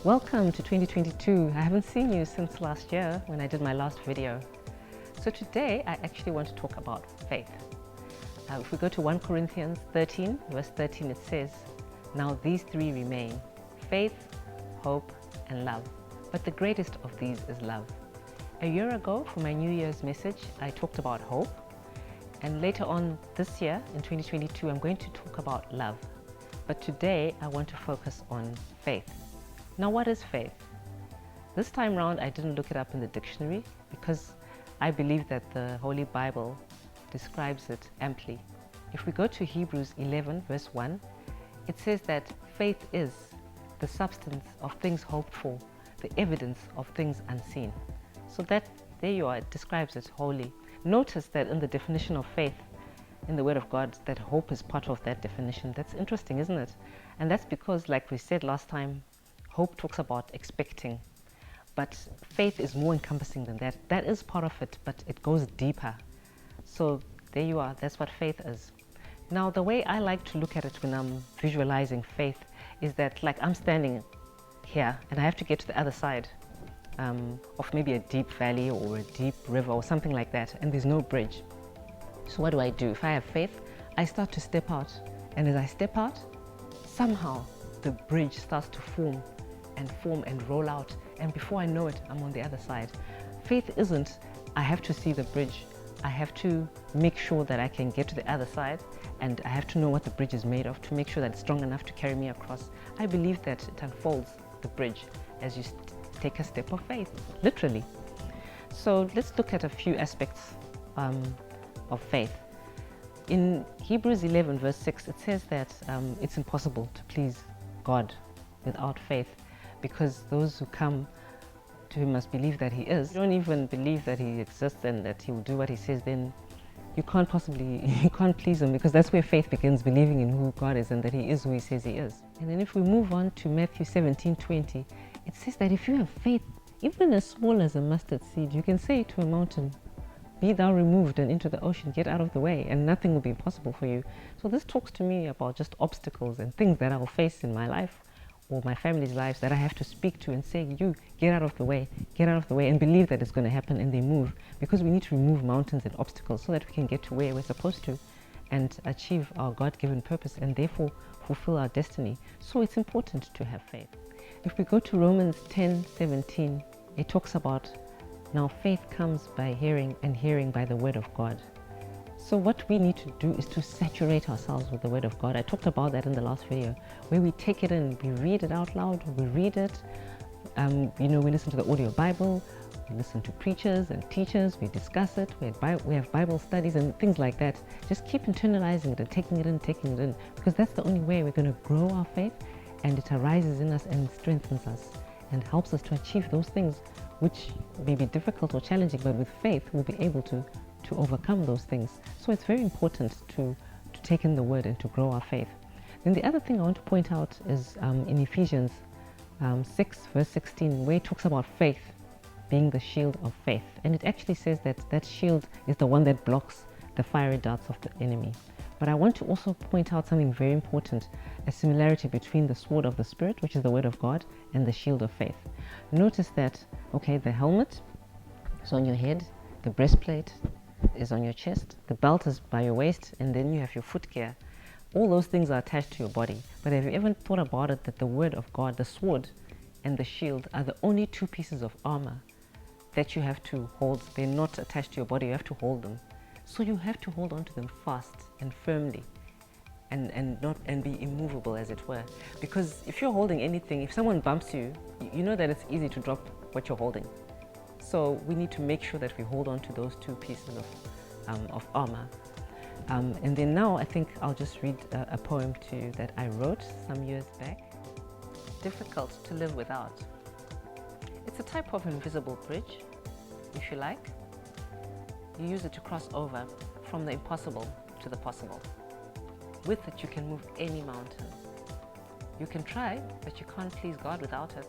Welcome to 2022. I haven't seen you since last year when I did my last video. So today I actually want to talk about faith. If we go to 1 Corinthians 13, verse 13, it says, "Now these three remain, faith, hope, and love. But the greatest of these is love." A year ago, for my New Year's message, I talked about hope. And later on this year, in 2022, I'm going to talk about love. But today, I want to focus on faith. Now, what is faith? This time round, I didn't look it up in the dictionary because I believe that the Holy Bible describes it amply. If we go to Hebrews 11, verse 1, it says that faith is the substance of things hoped for, the evidence of things unseen. So that, there you are, it describes it wholly. Notice that in the definition of faith, in the Word of God, that hope is part of that definition. That's interesting, isn't it? And that's because, like we said last time, hope talks about expecting, but faith is more encompassing than that. That is part of it, but it goes deeper. So there you are, that's what faith is. Now, the way I like to look at it when I'm visualizing faith is that, like, I'm standing here and I have to get to the other side of maybe a deep valley or a deep river or something like that, and there's no bridge. So what do? If I have faith, I start to step out, and as I step out, somehow the bridge starts to form and roll out, and before I know it, I'm on the other side. Faith isn't, I have to see the bridge. I have to make sure that I can get to the other side, and I have to know what the bridge is made of to make sure that it's strong enough to carry me across. I believe that it unfolds the bridge as you take a step of faith, literally. So let's look at a few aspects of faith. In Hebrews 11, verse 6, it says that it's impossible to please God without faith, because those who come to him must believe that he is. You don't even believe that he exists and that he will do what he says, then you can't please him, because that's where faith begins, believing in who God is and that he is who he says he is. And then if we move on to Matthew 17:20, it says that if you have faith, even as small as a mustard seed, you can say to a mountain, "Be thou removed and into the ocean, get out of the way," and nothing will be impossible for you. So this talks to me about just obstacles and things that I will face in my life or my family's lives that I have to speak to and say, "You get out of the way, and believe that it's going to happen," and they move, because we need to remove mountains and obstacles so that we can get to where we're supposed to and achieve our God-given purpose and therefore fulfill our destiny. So it's important to have faith. If we go to Romans 10:17, it talks about, "Now faith comes by hearing, and hearing by the word of God." So what we need to do is to saturate ourselves with the word of God. I talked about that in the last video, where we take it in, we read it out loud, we read it, we listen to the audio Bible, we listen to preachers and teachers, we discuss it, we have Bible studies and things like that. Just keep internalizing it and taking it in, because that's the only way we're going to grow our faith, and it arises in us and strengthens us and helps us to achieve those things which may be difficult or challenging, but with faith we'll be able to overcome those things. So it's very important to take in the word and to grow our faith. Then the other thing I want to point out is in Ephesians 6, verse 16, where it talks about faith being the shield of faith. And it actually says that that shield is the one that blocks the fiery darts of the enemy. But I want to also point out something very important, a similarity between the sword of the Spirit, which is the word of God, and the shield of faith. Notice that, okay, the helmet is on your head, the breastplate is on your chest, the belt is by your waist, and then you have your foot gear. All those things are attached to your body. But have you ever thought about it, that the word of God, the sword and the shield, are the only two pieces of armor that you have to hold? They're not attached to your body, you have to hold them. So you have to hold on to them fast and firmly and be immovable, as it were. Because if you're holding anything, if someone bumps you, you know that it's easy to drop what you're holding. So we need to make sure that we hold on to those two pieces of armor. And then now I think I'll just read a poem to you that I wrote some years back. Difficult to live without. It's a type of invisible bridge, if you like. You use it to cross over from the impossible to the possible. With it, you can move any mountain. You can try, but you can't please God without it.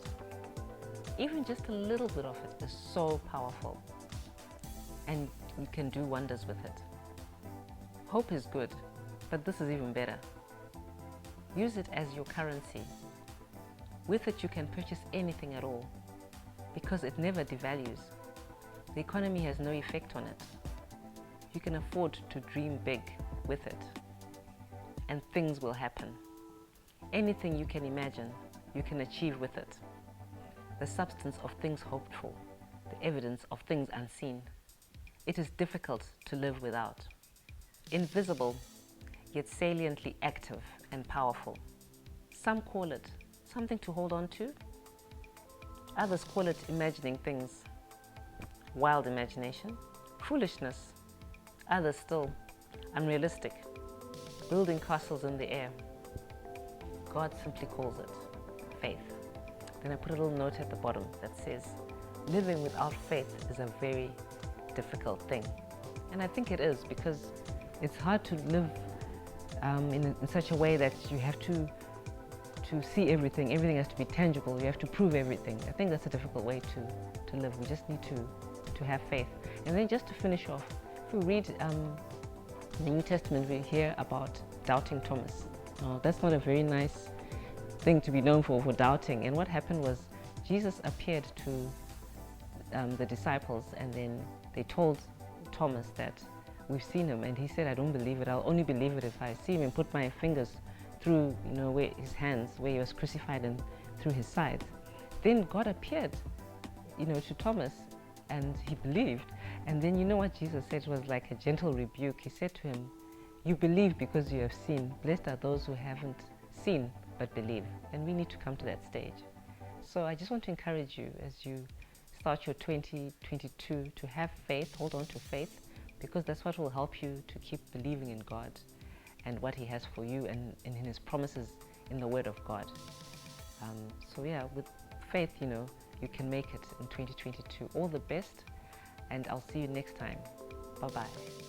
Even just a little bit of it is so powerful, and you can do wonders with it. Hope is good, but this is even better. Use it as your currency. With it, you can purchase anything at all because it never devalues. The economy has no effect on it. You can afford to dream big with it, and things will happen. Anything you can imagine, you can achieve with it. The substance of things hoped for, the evidence of things unseen. It is difficult to live without. Invisible, yet saliently active and powerful. Some call it something to hold on to. Others call it imagining things, wild imagination, foolishness. Others still, unrealistic, building castles in the air. God simply calls it faith. Then I put a little note at the bottom that says, living without faith is a very difficult thing. And I think it is, because it's hard to live in such a way that you have to see everything. Everything has to be tangible. You have to prove everything. I think that's a difficult way to live. We just need to have faith. And then just to finish off, if we read the New Testament, we hear about doubting Thomas. That's not a very nice thing to be known for doubting. And what happened was Jesus appeared to the disciples, and then they told Thomas that we've seen him, and he said, I don't believe it. I'll only believe it if I see him and put my fingers through, where his hands, where he was crucified, and through his side. Then God appeared, to Thomas, and he believed. And then what Jesus said was like a gentle rebuke. He said to him, you believe because you have seen. Blessed are those who haven't seen but believe. And we need to come to that stage. So I just want to encourage you as you start your 2022 to have faith, hold on to faith, because that's what will help you to keep believing in God and what He has for you, and in His promises in the Word of God. So yeah, with faith, you can make it in 2022. All the best, and I'll see you next time. Bye-bye.